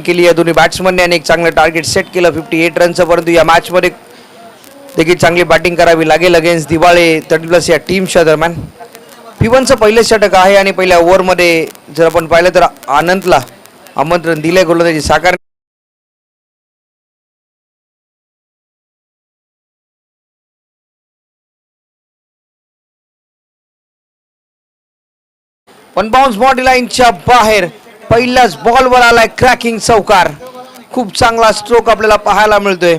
केली आहे दोन्ही बॅट्समनने आणि एक चांगलं टार्गेट सेट केलं 58 रनचं. परंतु या मॅचमध्ये देखील चांगली बॅटिंग करावी लागेल अगेन्स्ट दिवाळे 30+ या टीमच्या दरम्यान. P1चं पहिले षटक आहे आणि पहिल्या ओव्हरमध्ये जर आपण पाहिलं तर आनंदला आमंत्रण दिले गोलंदाजी साकार. वन बाउन्स बॉडी लाईनच्या बाहेर पहिल्याच बॉलवर आलाय क्रॅकिंग चौकार. खूप चांगला स्ट्रोक आपल्याला पाहायला मिळतोय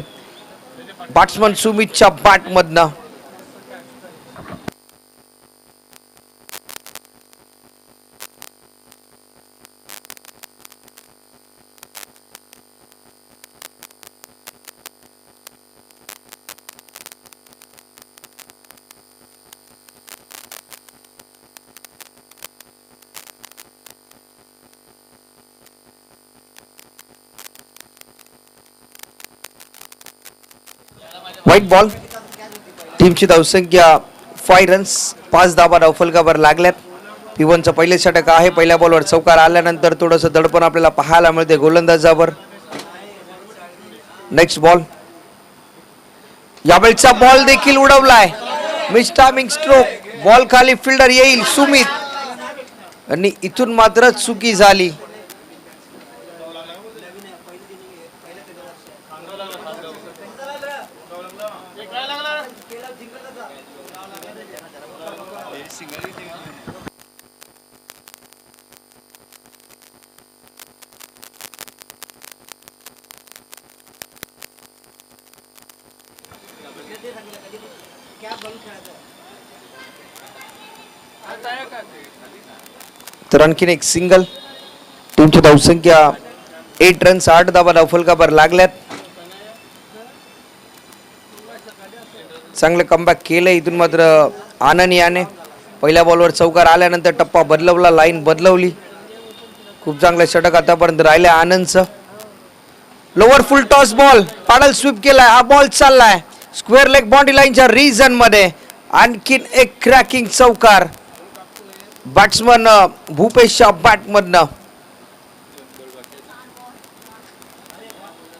बॅट्समन सुमितच्या बॅटमधनं. White ball. टीमची धावसंख्या 5 रन्स 5 धावा धावफलकावर लागल्यात. P1चं पहिले षटक आहे. पहिल्या बॉलवर चौकार आल्यानंतर थोडंसं दडपण आपल्याला पाहायला मिळते गोलंदाजावर. Next ball. यावेळचा बॉल देखील उडवलाय. Miss timing stroke. बॉल खाली फिल्डर येईल सुमित आणि इथून मात्र चुकी झाली. तर आणखीन एक सिंगल. टीमची धावसंख्या 8 रन्स 8 धावा धावफलकावर लागल्यात. चांगलं कमबॅक केलं इथून मात्र आनंद याने. पहिल्या बॉलवर चौकार आल्यानंतर टप्पा बदलवला, लाईन बदलवली. खूप चांगलं षटक आतापर्यंत राहिलं आनंदचं. Lower full toss ball paddle sweep केलाय. हा बॉल चाललाय स्क्वेअर लेग बॉडी लाईनच्या रिजन मध्ये. आणखीन एक क्रॅकिंग चौकार बॅट्समन भूपेशच्या बॅटमधनं.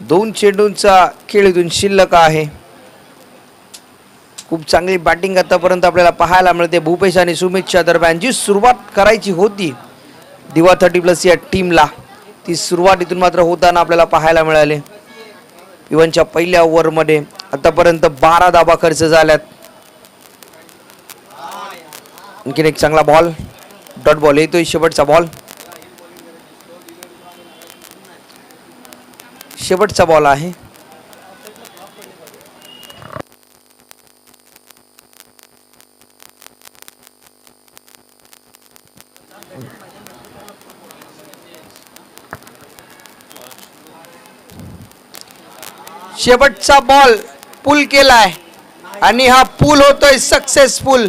2 चेंडूंचा खेळ इथून शिल्लक आहे. खूप चांगली बॅटिंग आतापर्यंत आपल्याला पाहायला मिळते भूपेश आणि सुमितच्या दरम्यान. जी सुरुवात करायची होती दिवा 30+ या टीमला ती सुरुवात इथून मात्र होताना आपल्याला पाहायला मिळाले. P1च्या पहिल्या ओव्हरमध्ये आतापर्यंत 12 धावा खर्च झाल्यात. आणखीन एक चांगला बॉल. डॉट बॉल येतोय. शेवटचा बॉल. शेवटचा बॉल आहे. शेवटचा बॉल पुल केलाय आणि हा पुल होतोय सक्सेसफुल.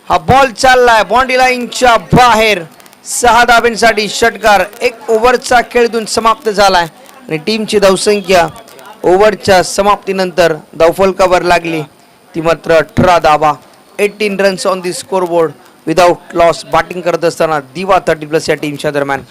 हा बॉल चाललाय बॉडी लाईनच्या बाहेर. 6 धाब्यांसाठी षटकार. 1 ओव्हरचा खेळ इथून समाप्त झालाय आणि टीमची धावसंख्या ओव्हरच्या समाप्तीनंतर धावफलकावर लागली ती मात्र 18 धावा. 18 runs on the scoreboard without loss. Batting करत असताना दिवा 30+ या टीमच्या दरम्यान.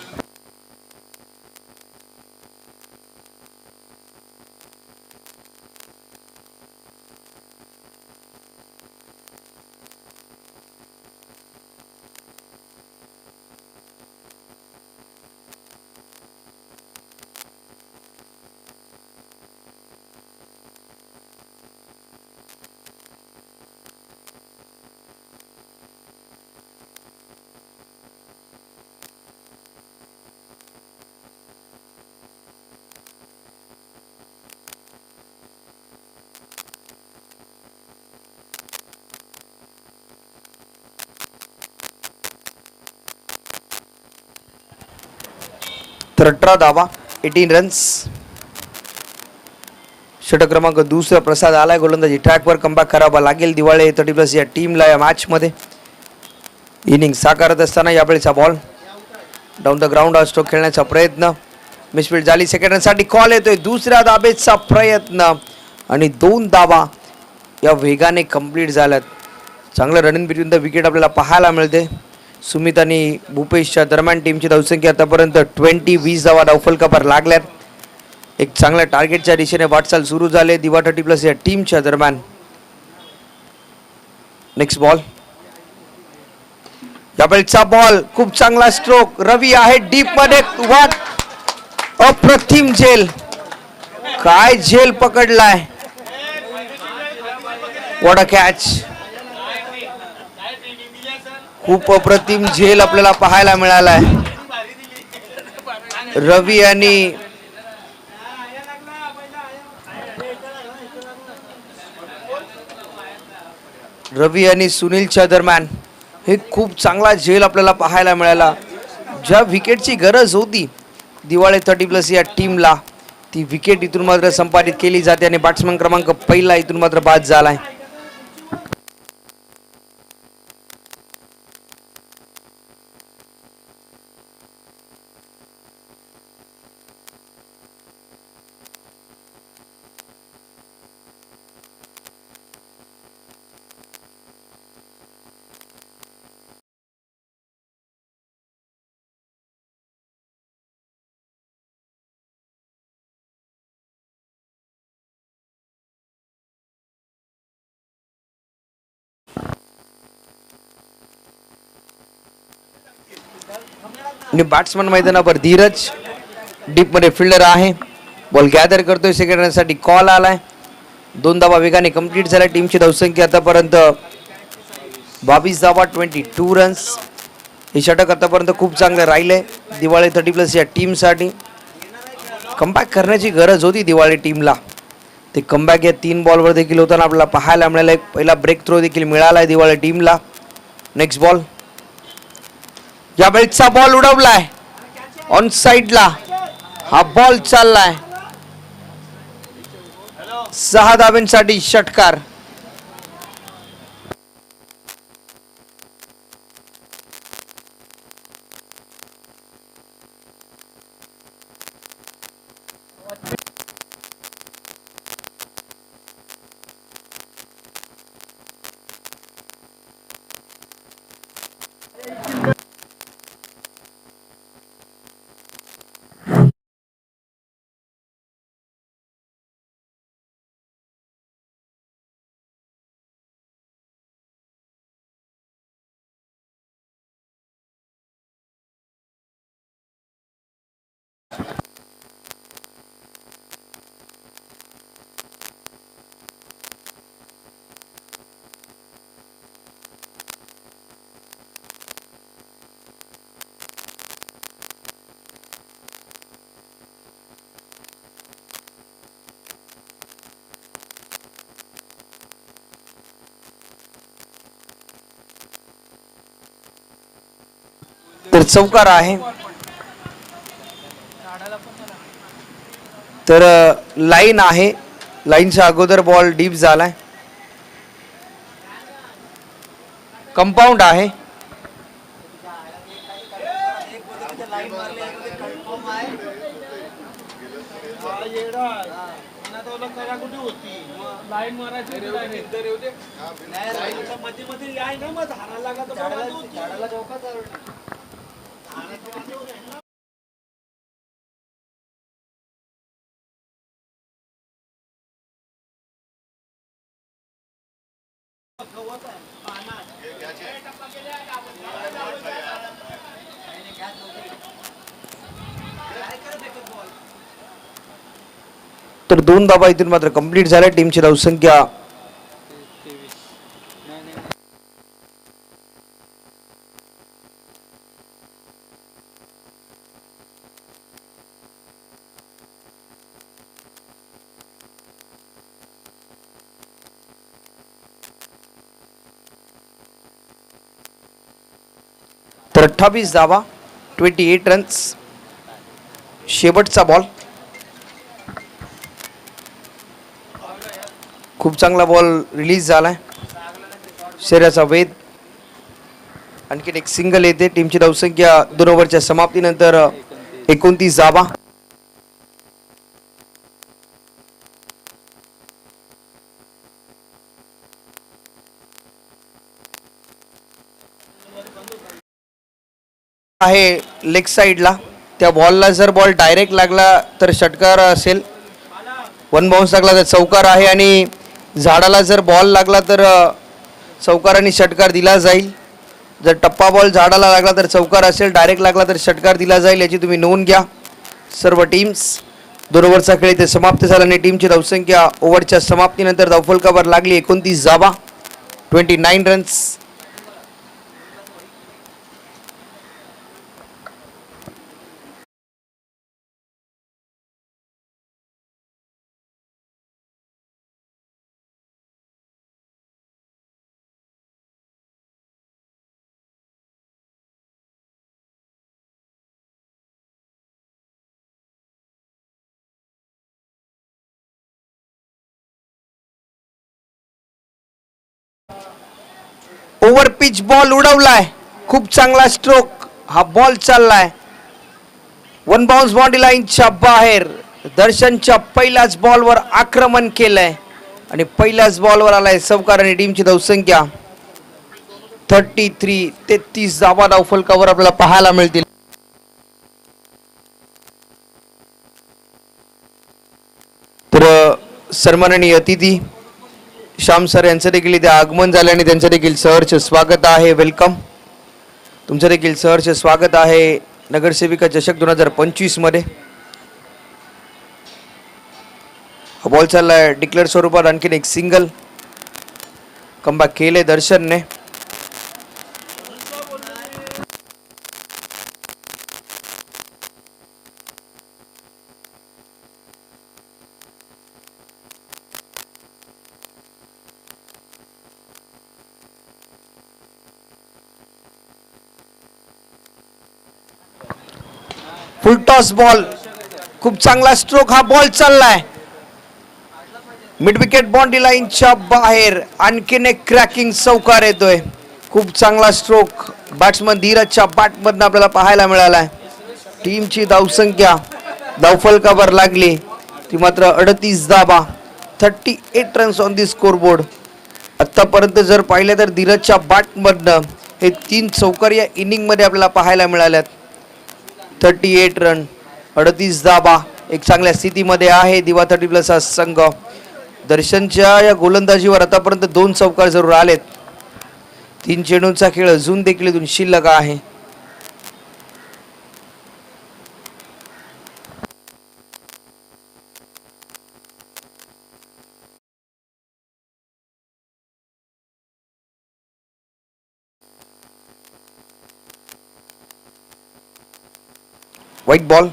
तर 18 धावा 18 रन्स. षटक क्रमांक 2 प्रसाद आलाय. गोलंदाजी ट्रॅकवर कमबॅक करावा लागेल दिवाळे 30+ या टीमला या मॅच मध्ये. इनिंग साकारत असताना यावेळेचा बॉल डाऊन द ग्राउंड हा स्ट्रोक खेळण्याचा प्रयत्न. मिसफील्ड झाली. सेकंडसाठी कॉल येतोय. दुसऱ्या धाबेचा प्रयत्न आणि 2 धावा या वेगाने कंप्लीट झाल्यात. चांगलं रनिंग बिटवीन द विकेट आपल्याला पाहायला मिळते. सुमित आणि भूपेशच्या दरम्यान टीमची धावसंख्या आतापर्यंत 20 धावा धावफलकावर लागल्यात. एक चांगल्या टार्गेटच्या दिशेने वाटचाल सुरू झाले दिवा 30+ या टीमच्या दरम्यान. नेक्स्ट बॉल, यावेळचा बॉल खूप चांगला स्ट्रोक. रवी आहे डीप मध्ये, वाट अप्रतिम झेल. काय झेल पकडलाय, व्हॉट अ कॅच. खूप अप्रतिम झेल आपल्याला पाहायला मिळालाय. रवी आणि सुनीलच्या दरम्यान हे खूप चांगला झेल आपल्याला पाहायला मिळाला. ज्या विकेटची गरज होती दिवाळे 30+ या टीमला, ती विकेट इथून मात्र संपादित केली जाते आणि बॅट्समन क्रमांक पहिला इथून मात्र बाद झालाय. आणि बॅट्समन मैदानावर धीरज डीप मध्ये फिल्डर आहे. बॉल गॅदर करतोय, सेकंडसाठी कॉल आलाय. 2 धावा वेगाने कंप्लीट झाल्या. टीमची धावसंख्या आतापर्यंत 22 धावा, 22 रन्स. हे षटक आतापर्यंत खूप चांगलं राहिले दिवाळी 30+ या टीमसाठी. कमबॅक करण्याची गरज होती दिवाळी टीमला. ते कमबॅक या 3 बॉलवर देखील होताना आपल्याला पाहायला मिळालं. एक पहिला ब्रेक थ्रो देखील मिळालाय दिवाळी टीमला. नेक्स्ट बॉल, यावेळचा बॉल उडवलाय ऑन साइडला. हा बॉल चाललाय 6 धावांसाठी षटकार. तर चौकार आहे. तर लाईन आहे, लाईनच्या अगोदर बॉल डीप झालाय. कंपाऊंड आहे. तर 2 धावा इथून मात्र कंप्लीट झाल्या. टीमची धावसंख्या तर 28 धावा, 28 रन्स. शेवटचा बॉल, खूप चांगला बॉल रिलीज झालाय. शरीराचा वेध, आणखीन एक सिंगल येते. टीमची धावसंख्या 2 ओव्हरच्या समाप्तीनंतर 29 धावा. आहे लेग साइडला. त्या बॉलला जर बॉल डायरेक्ट लागला तर षटकार असेल. वन बाउन्स लागला तर चौकार आहे आणि झाडाला जर बॉल लागला तर चौकार आणि षटकार दिला जाईल. जर टप्पा बॉल झाडाला लागला तर चौकार असेल, डायरेक्ट लागला तर षटकार दिला जाईल, याची तुम्ही नोंद घ्या. सर्व टीम्स 2 ओव्हरचा खेळ इथे समाप्त झाला आणि टीमची धावसंख्या ओव्हरच्या समाप्तीनंतर धावफलकावर लागली 29 धावा, 29 रन्स. ओव्हर पिच बॉल उडवलाय, खूप चांगला स्ट्रोक, हा बॉल चाललाय वन बाउन्स बाउंड्री लाईनच्या बाहेर. दर्शनच्या पहिल्याच बॉलवर आक्रमण केलंय आणि पहिल्याच बॉलवर आलाय चौकार आणि टीमची धावसंख्या 33 धावा धावफलकावर आपल्याला पाहायला मिळतील. तर सन्माननीय अतिथी श्याम सर यांचं देखील इथे आगमन झाले आणि त्यांचं देखील सहर्ष स्वागत आहे. वेलकम, तुमचं देखील सहर्ष स्वागत आहे नगरसेविका चषक 2025 मध्ये. हा बॉल चाललाय डिक्लेअर स्वरूपात, आणखीन एक सिंगल कमबॅक केले दर्शनने. फुल टॉस बॉल, खूप चांगला स्ट्रोक, हा बॉल चाललाय मिड विकेट बाउंड्री लाईनच्या बाहेर. आणखीन एक क्रॅकिंग चौकार येतोय, खूप चांगला स्ट्रोक बॅट्समन धीरजच्या बॅटमधनं आपल्याला पाहायला मिळालाय. टीमची धावसंख्या धावफलकावर लागली ती मात्र 38 धावा, 38 रन्स ऑन दी स्कोरबोर्ड. आतापर्यंत जर पाहिलं तर धीरजच्या बॅटमधनं हे 3 चौकार या इनिंगमध्ये आपल्याला पाहायला मिळाल्यात. 38 रन, 38 धावा, एक चांगल्या स्थितीमध्ये आहे दिवा 30+ हा संघ. दर्शनच्या या गोलंदाजीवर आतापर्यंत 2 चौकार जरूर आलेत. 3 चेंडूंचा खेळ अजून देखील इथून शिल्लक आहे. White ball,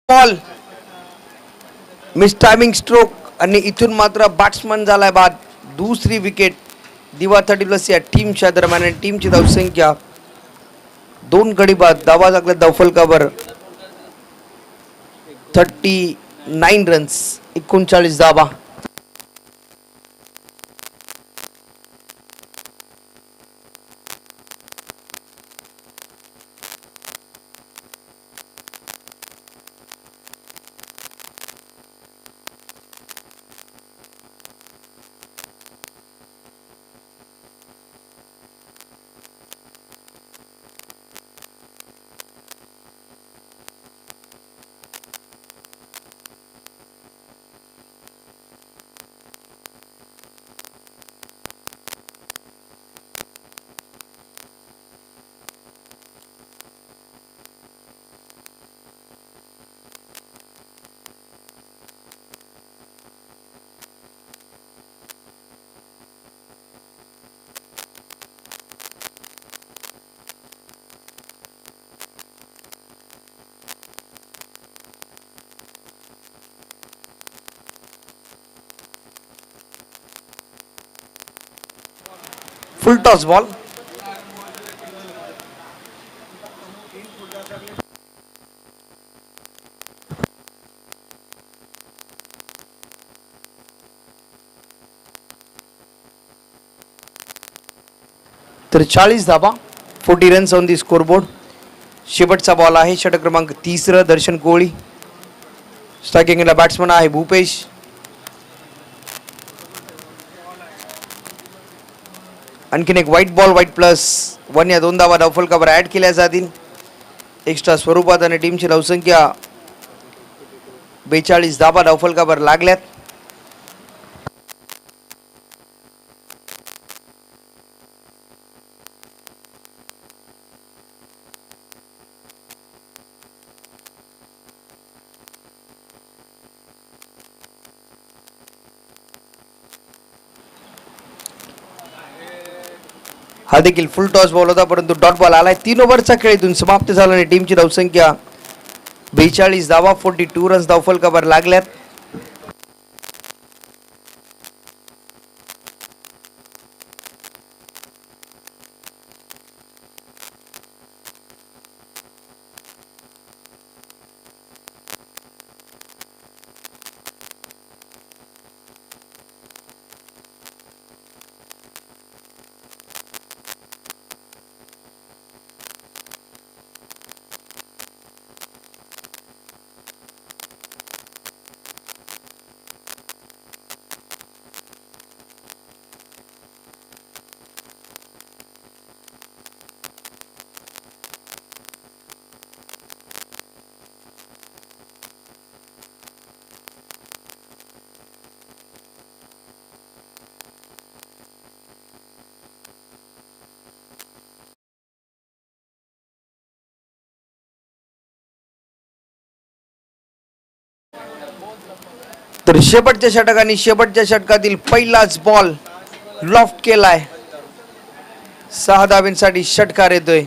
ball miss timing stroke आणि इथून मात्र बॅट्समन झालाय बाद. दुसरी विकेट दिवा 30+ या टीमच्या दरम्यान. टीमची धावसंख्या 2 गडी बाद, धावा लागल्या धावफलकावर 39 रन्स, 39 धावा. फुल टॉस बॉल, तर 40 धावा, 40 रन्स ऑन दी स्कोरबोर्ड. शेवटचा बॉल आहे. षटक क्रमांक 3 दर्शन कोळी. स्ट्रायकिंगला बॅट्समन आहे भूपेश. आणखीन एक व्हाईट बॉल व्हाईट प्लस 1 या 2 धावा धावफलकावर ऍड केल्या जातील एक्स्ट्रा स्वरूपात आणि टीमची धावसंख्या 42 धावा धावफलकावर लागल्यात. हा देखील फुल टॉस बॉल होता परंतु डॉट बॉल आलाय. 3 ओव्हरचा खेळ इथून समाप्त झाला आणि टीमची धावसंख्या 42 धावा 42 रन्स धावफलकावर लागल्यात. तर शेवटच्या षटकाने शेवटच्या षटकातील पहिलाच बॉल लॉफ्ट केलाय. 6 धावांसाठी षटकार येतोय.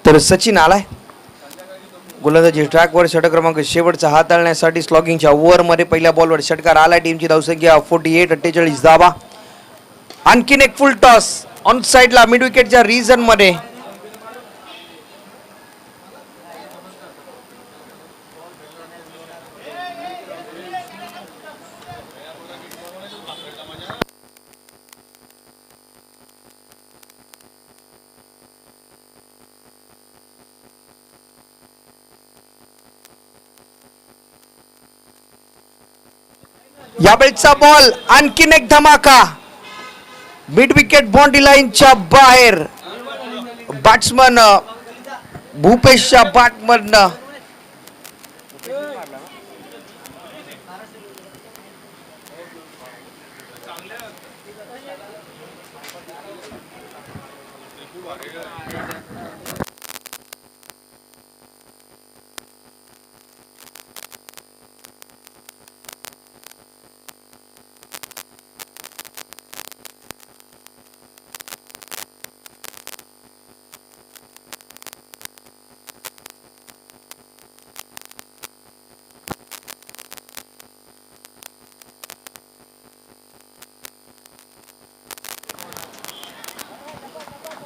तर सचिन आलाय गोलंदाजी ट्रॅकवर. षटक क्रमांक शेवटचा हाताळण्यासाठी स्लॉगिंगच्या ओव्हरमध्ये पहिल्या बॉलवर षटकार आलाय. टीमची धावसंख्या 48 48 धावा. आणखीन एक फुल टॉस ऑन साइडला मिड विकेटच्या रिजन मध्ये. यावेळचा बॉल आणखीन एक धमाका मिड विकेट बाउंड्री लाईनच्या बाहेर. बॅट्समन भूपेशच्या बॅटमधनं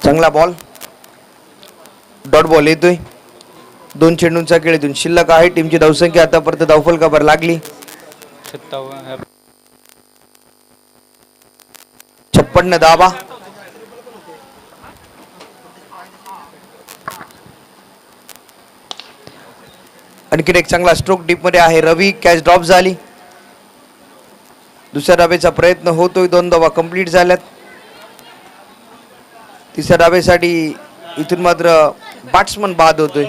चांगला बॉल डॉट बॉल येतोय. 2 चेंडूंचा खेळ इथून शिल्लक आहे. टीमची धावसंख्या आतापर्यंत धावफलकावर लागली 56 धावा. आणखीन एक चांगला स्ट्रोक डीप मध्ये आहे. रवी कॅच ड्रॉप झाली. दुसऱ्या धावेचा प्रयत्न होतोय. 2 धावा कंप्लीट झाल्यात. तिसऱ्या धावेसाठी इथून मात्र बॅट्समन बाद होतोय.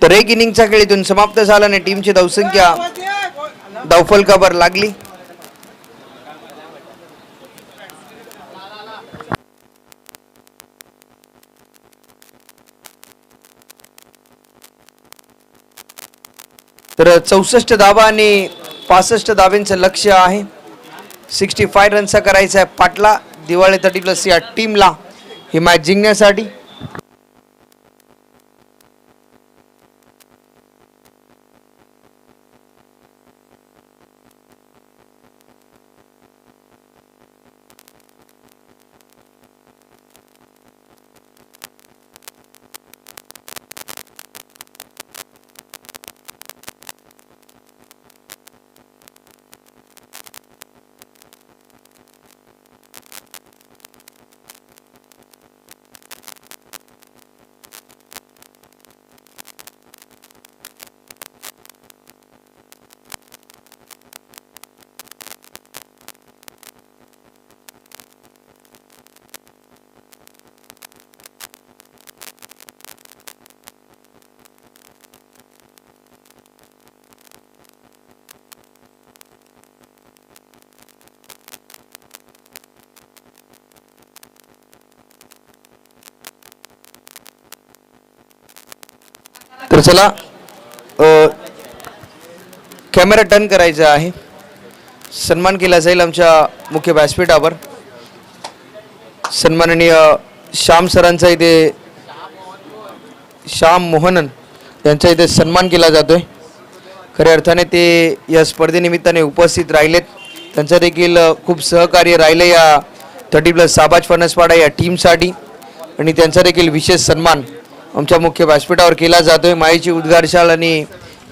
तर एक इनिंगचा खेळ इथून समाप्त झाला आणि टीमची धावसंख्या धावफलकावर लागली. तर 64 धावा आणि 65 धाब्यांचं लक्ष्य आहे. 65 रनचा करायचा आहे पाटला दिवाळी 30+ या टीमला ही मॅच जिंकण्यासाठी. तर चला कॅमेरा टर्न करायचा आहे. सन्मान केला जाईल आमच्या मुख्य व्यासपीठावर. सन्माननीय श्याम सरांचा इथे श्याम मोहनन यांचा इथे सन्मान केला जातोय. खऱ्या अर्थाने ते या स्पर्धेनिमित्ताने उपस्थित राहिलेत. त्यांचा देखील खूप सहकार्य राहिले या 30+ साबाज फणसवाडा या टीमसाठी आणि त्यांचा देखील विशेष सन्मान आमच्या मुख्य व्यासपीठावर केला जातोय. मायेची उद्गारशाल आणि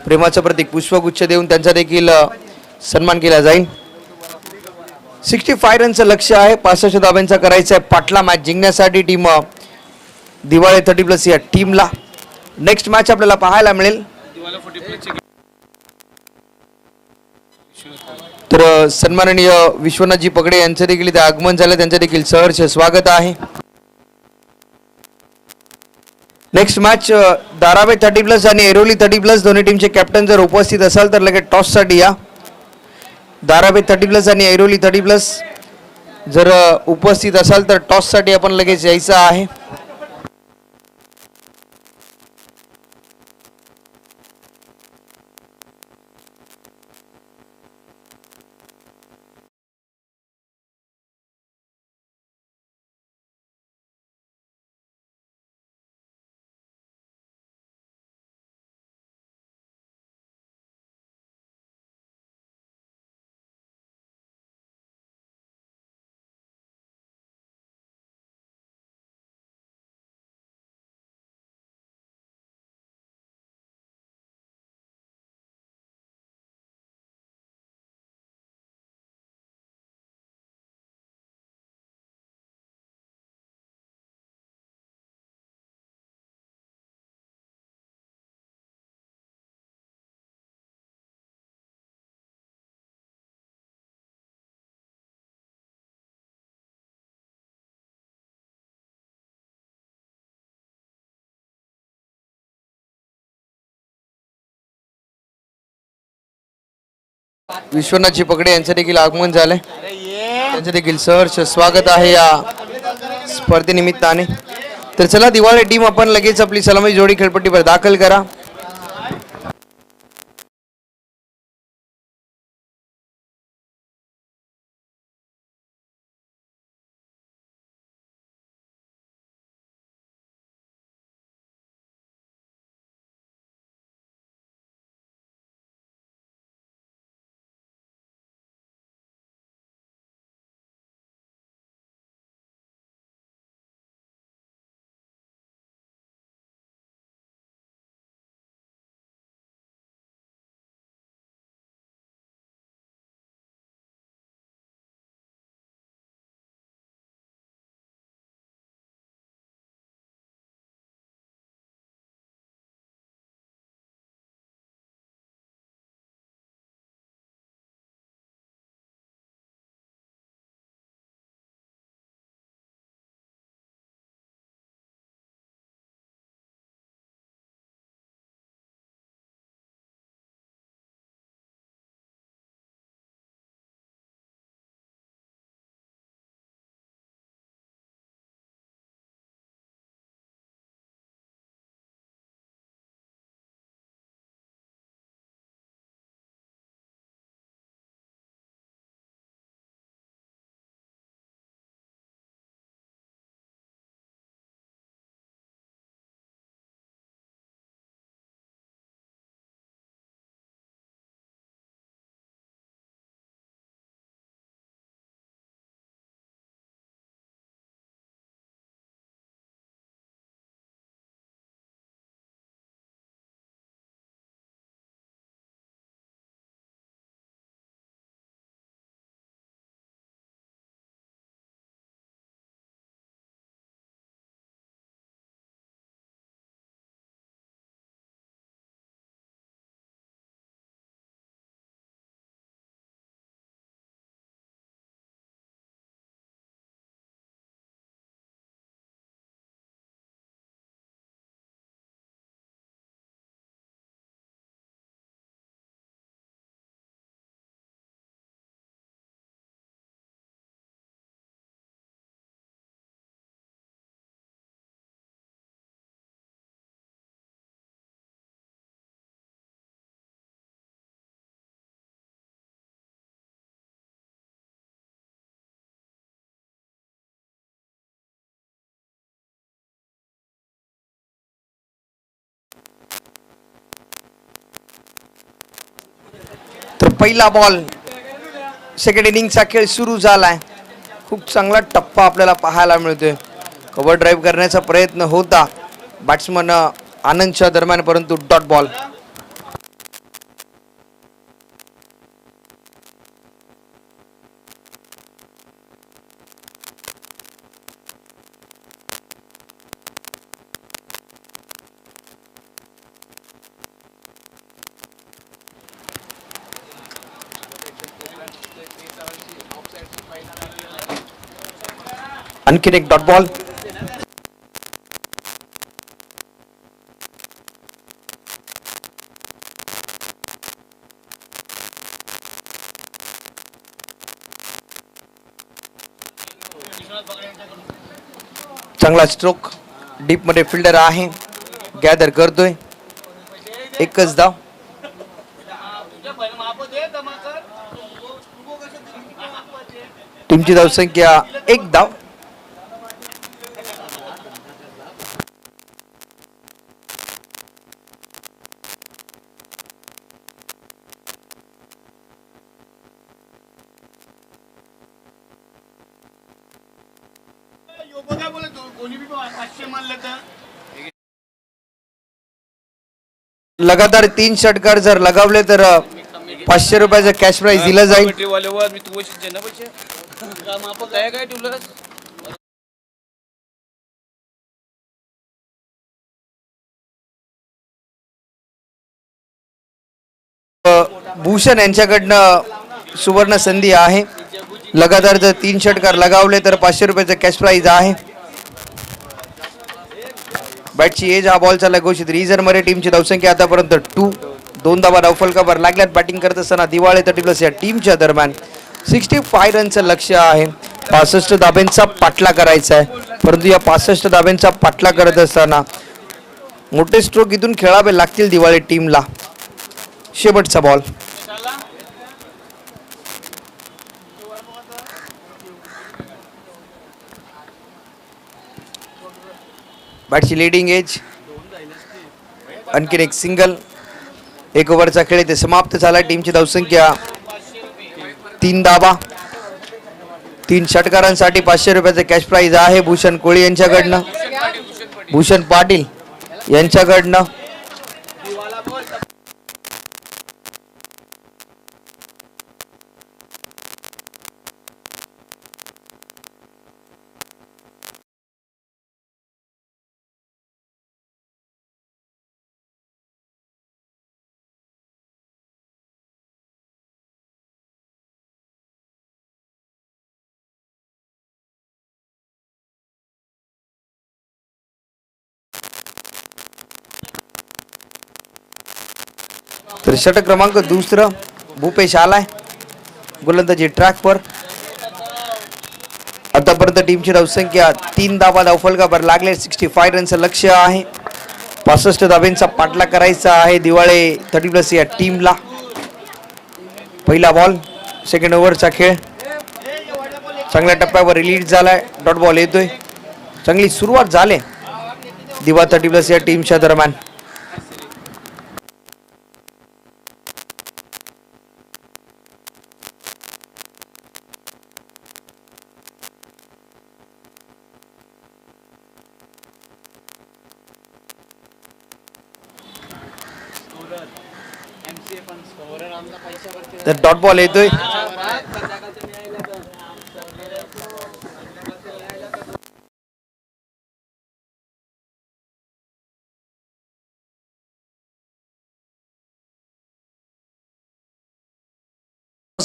प्रेमाचं प्रतीक पुष्पगुच्छ देऊन त्यांचा देखील सन्मान केला जाईल. 65 रनचं लक्ष्य आहे. 65 धाब्यांचा करायचा आहे पाटला मॅच जिंकण्यासाठी टीम दिवाळी 30+ या टीमला. नेक्स्ट मॅच आपल्याला पाहायला मिळेल. तर सन्माननीय विश्वनाथजी पगडे यांचं देखील इथे आगमन झालं. त्यांचं देखील सहर्ष स्वागत आहे. नेक्स्ट मॅच धारावे 30+ आणि ऐरोली 30+ दोन्ही टीमचे कॅप्टन जर उपस्थित असाल तर लगेच टॉससाठी या. धारावे 30+ आणि ऐरोली 30+ जर उपस्थित असाल तर टॉससाठी आपण लगेच यायचं आहे. विश्वनाथजी पगडे यांचं देखील आगमन झालंय. त्यांचं देखील सहर्ष स्वागत आहे या स्पर्धेनिमित्ताने. तर चला दिवाळी टीम आपण लगेच आपली सलामी जोडी खेळपट्टीवर दाखल करा. पहिला बॉल सेकंड इनिंगचा खेळ सुरू झालाय. खूप चांगला टप्पा आपल्याला पाहायला मिळतोय. कव्हर ड्राईव्ह करण्याचा प्रयत्न होता बॅट्समन आनंदच्या दरम्यान, परंतु डॉट बॉल. आणखीन एक डॉट बॉल. चांगला स्ट्रोक, डीप मध्ये फिल्डर आहे, गॅदर करतोय. एकच धाव. टीमची धावसंख्या 1 धाव. लगातार 3 षटकार जर लगावले तर 500 रुपयाचं कॅश प्राइज दिलं जाईल. भूषण यांच्याकडनं सुवर्ण संधी आहे. लगातार जर 3 षटकार लगावले तर 500 रुपयाचं कॅश प्राइज आहे. बॅटची एज हा बॉल चालला घोषित. रिझर्व मध्ये टीमची धावसंख्या आतापर्यंत 2. 2 धावा धावफलकावर लागल्यात. बॅटिंग करत असताना दिवाळे 30+ या टीमच्या दरम्यान 65 रनचं लक्ष्य आहे. 65 धाब्यांचा पाठला करायचा आहे, परंतु या 65 धाब्यांचा पाठला करत असताना मोठे स्ट्रोक इथून खेळावे लागतील दिवाळे टीमला. शेवटचा बॉल. बॅटची leading age. आणखीन एक सिंगल. 1 ओव्हरचा खेळ इथे समाप्त झाला. टीमची धावसंख्या 3 धावा. 3 षटकारांसाठी 500 रुपयाचं कॅश प्राइज आहे भूषण कोळी यांच्याकडनं, भूषण पाटील यांच्याकडनं. तर षटक क्रमांक 2 भूपेश आलाय गोलंदाजी ट्रॅकवर. आतापर्यंत टीमची धावसंख्या 3 धावा धावफलकावर लागले. 65 रनचं लक्ष्य आहे. 65 धाब्यांचा पाठला करायचा आहे दिवाळे 30+ या टीमला. पहिला बॉल सेकंड ओव्हरचा खेळ चांगल्या टप्प्यावर रिलीज झालाय. डॉट बॉल येतोय. चांगली सुरुवात झाली दिवा 30+ या टीमच्या दरम्यान. तर डॉट बॉल येतोय.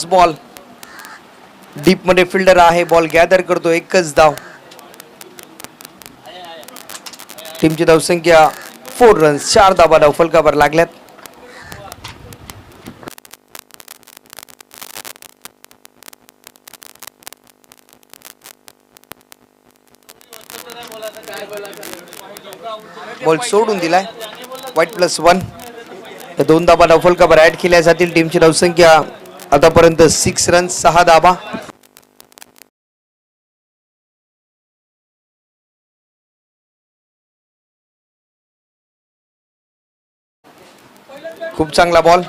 बॉल डीप मध्ये फिल्डर आहे. बॉल गॅदर करतो. एकच धाव. टीमची धावसंख्या 4 रन्स. 4 धावा धावफलकावर लागल्यात. बॉल सोडून दिलाय. वाईट +1. 2 धावा धावफलकावर ऍड केल्या जातील. टीमची धावसंख्या आतापर्यंत 6 रन्स 6 धावा. खूप चांगला बॉल.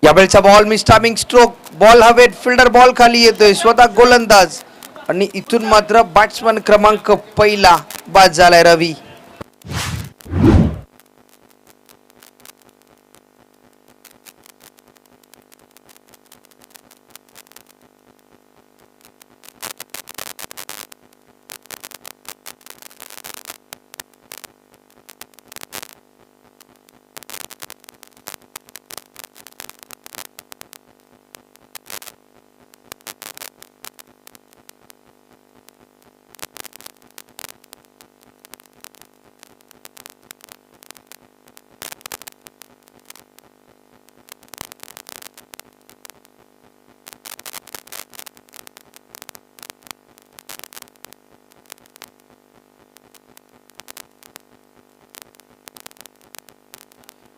यावेळचा ball miss timing stroke, ball हवेत, फिल्डर बॉल खाली येतोय, स्वतः गोलंदाज आणि इथून मात्र बॅट्समन क्रमांक पहिला बाद झालाय रवी.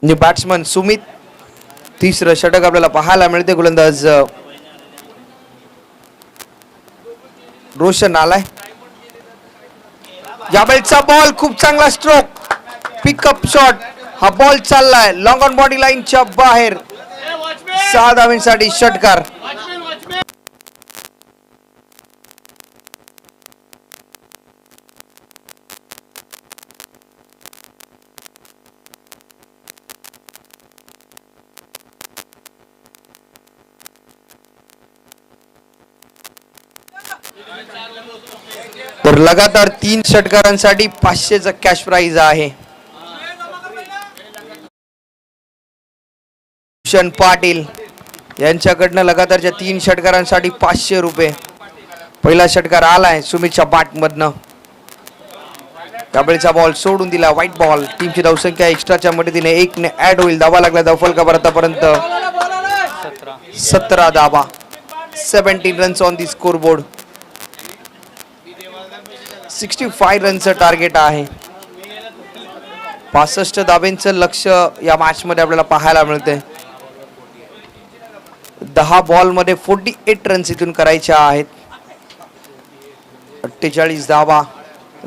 बॅट्समन सुमित, तिसरं षटक आपल्याला पाहायला मिळते. गोलंदाज रोशन आलाय. यावेळचा बॉल खूप चांगला स्ट्रोक, पिकअप शॉट, हा बॉल चाललाय लॉंग ऑन बॉडी लाईनच्या बाहेर. 6 धावांसाठी षटकार. तर लगातार 3 षटकारांसाठी 500चा कॅश प्राइज आहे. भूषण पाटील यांच्याकडनं लगातारच्या 3 षटकारांसाठी 500 रुपये. पहिला षटकार आलाय सुमितच्या बॅट मधनं. त्यावेळेचा बॉल सोडून दिला, व्हाईट बॉल. टीमची धावसंख्या एक्स्ट्राच्या मदतीने 1 ने ऍड होईल. धावा लागला धावफलकावर आतापर्यंत 17 धावा, 17 runs on the score board. 65 रनचं टार्गेट आहे. 65 धाब्यांचं लक्ष या मॅच मध्ये आपल्याला पाहायला मिळते. 10 बॉल मध्ये 48 रन्स इथून करायच्या आहेत. 48 धावा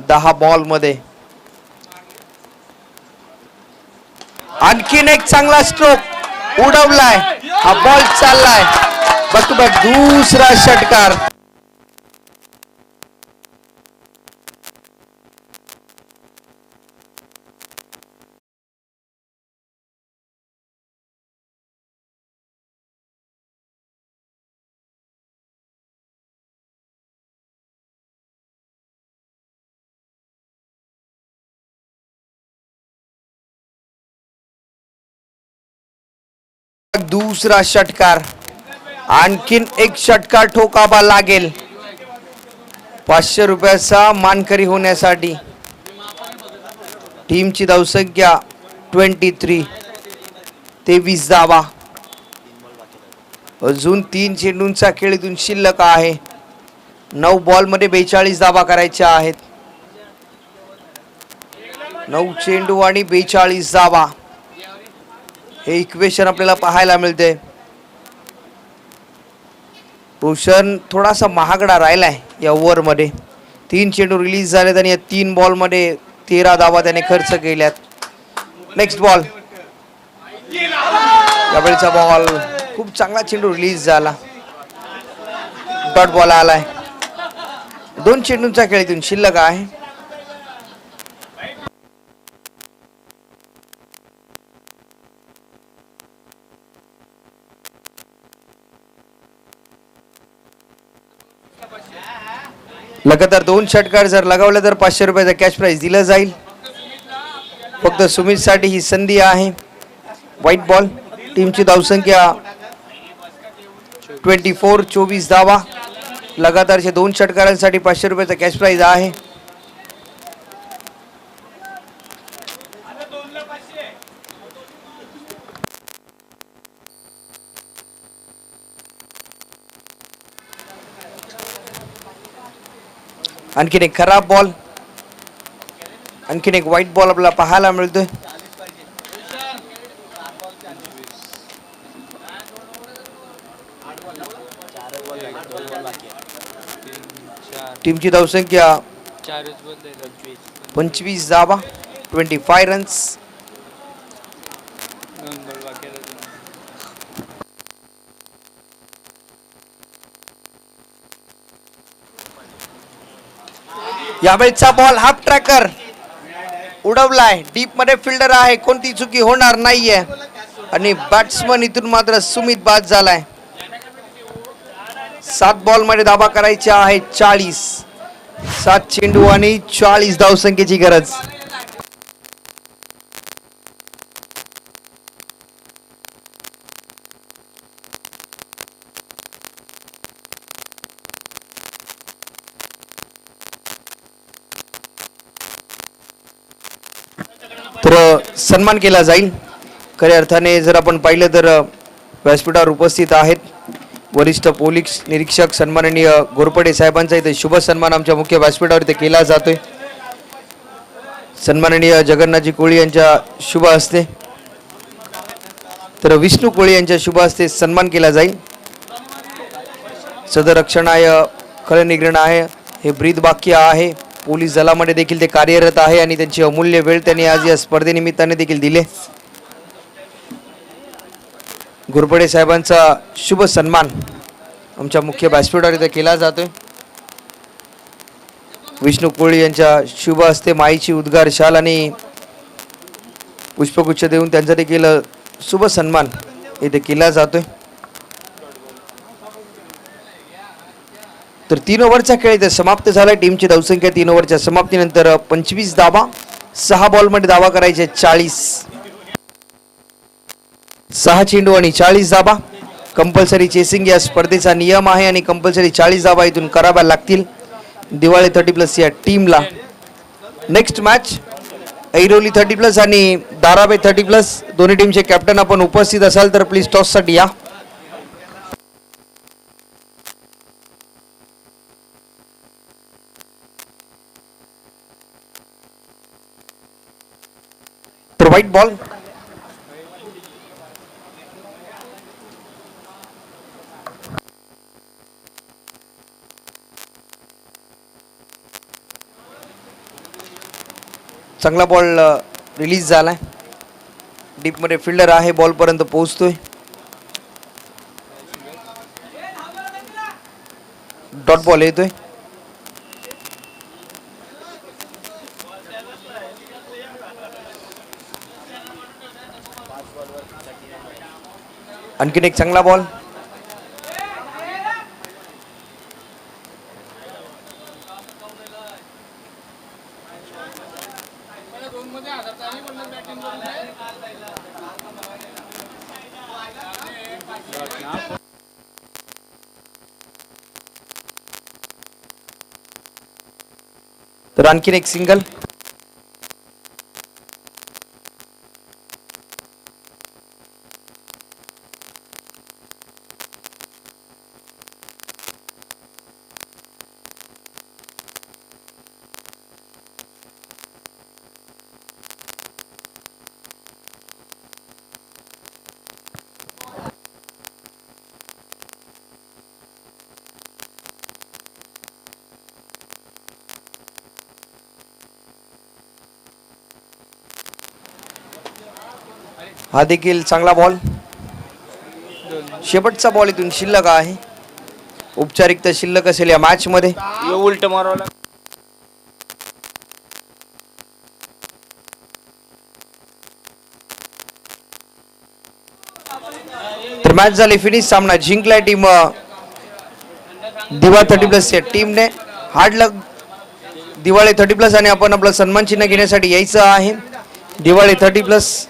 10 बॉल मध्ये. आणखीन एक चांगला स्ट्रोक उडवलाय, हा बॉल चाललाय बॅक टू बॅक दुसरा षटकार. दुसरा षटकार, आणखीन एक षटकार ठोकावा लागेल 500 रुपयाचा मानकरी होण्यासाठी. टीमची धावसंख्या 23, 23 धावा. अजून 3 चेंडूंचा खेळ इथून शिल्लक आहे. 9 बॉल मध्ये 42 धावा करायच्या आहेत. 9 चेंडू आणि 42 धावा, हे इक्वेशन आपल्याला पाहायला मिळते. रोशन थोडासा महागडा राहिलाय या ओव्हर मध्ये. 3 चेंडू रिलीज झालेत आणि या 3 बॉल मध्ये 13 धावा त्याने खर्च केल्यात. Next ball. यावेळचा बॉल खूप चांगला चेंडू रिलीज झाला, डॉट बॉल आलाय. 2 चेंडूंचा खेळ इथून शिल्लक आहे. लगातार 2 षटकार जर लगावले तर 500 रुपयाचा कॅश प्राइज दिला जाईल. फक्त सुमित साठी ही संधी आहे. White ball. टीमची धावसंख्या 24, 24 धावा. लगातारचे 2 षटकारांसाठी 500 रुपयाचा कॅश प्राइज आहे. आणखीन एक खराब बॉल, आणखीन एक व्हाईट बॉल आपल्याला पाहायला मिळतोय. टीमची धावसंख्या 25 धावा, 25 रन्स. यावेळचा बॉल हाफ ट्रॅकर उडवलाय, डीप मध्ये फिल्डर आहे, कोणती चुकी होणार नाहीये आणि बॅट्समन इथून मात्र सुमित बाद झालाय. 7 बॉल मध्ये धावा करायच्या आहे 40. 7 चेंडू आणि 40 धावसंख्येची गरज. तर सन्मान केला जाईल. खऱ्या अर्थाने जर आपण पाहिलं तर व्यासपीठावर उपस्थित आहेत वरिष्ठ पोलीस निरीक्षक सन्माननीय घोरपडे साहेबांचा इथे शुभ सन्मान आमच्या मुख्य व्यासपीठावर इथे केला जातोय. सन्माननीय जगन्नाथजी कोळी यांच्या शुभ हस्ते तर विष्णू कोळी यांच्या शुभ हस्ते सन्मान केला जाईल. सदरक्षणाय खळनिग्रहणाय हे ब्रीद वाक्य आहे. पोलीस दलामध्ये देखील ते कार्यरत आहे आणि त्यांची अमूल्य वेळ त्यांनी आज या स्पर्धेनिमित्ताने देखील दिले. घोरपडे साहेबांचा शुभ सन्मान आमच्या मुख्य व्यासपीठावर इथे केला जातोय. विष्णू कोळी यांच्या शुभ हस्ते माईची उद्गार शाल आणि पुष्पगुच्छ देऊन त्यांचा देखील शुभ सन्मान इथे केला जातोय. तर 3 ओव्हरचा खेळ इथे समाप्त झाला. टीमची धावसंख्या 3 ओव्हरच्या समाप्तीनंतर 25 धावा. 6 बॉलमध्ये धावा करायचे 40. 6 चेंडू आणि 40 धावा. कंपल्सरी चेसिंग या स्पर्धेचा नियम आहे आणि कंपल्सरी 40 धावा इथून कराव्या लागतील दिवाळी 30+ या टीमला. नेक्स्ट मॅच ऐरोली 30+ आणि दाराबे 30+. दोन्ही टीमचे कॅप्टन आपण उपस्थित असाल तर प्लीज टॉससाठी या. तर व्हाईट बॉल चांगला बॉल रिलीज झालाय. डीप मध्ये फिल्डर आहे, बॉल पर्यंत पोहोचतोय. डॉट बॉल येतोय. आणखीन एक चांगला बॉल. तर आणखीन एक सिंगल. हा देखील चांगला बॉल. शेवटचा बॉल इथून शिल्लक आहे. औपचारिकता शिल्लक असेल या मॅच मध्ये. उलट मारवला. तर मॅच झाली फिनिश. सामना जिंकलाय टीम दिवा 30+ या टीमने. हार्ड लक दिवाळी 30+ आणि आपण आपलं सन्मान चिन्ह घेण्यासाठी यायचं आहे. दिवाळी 30+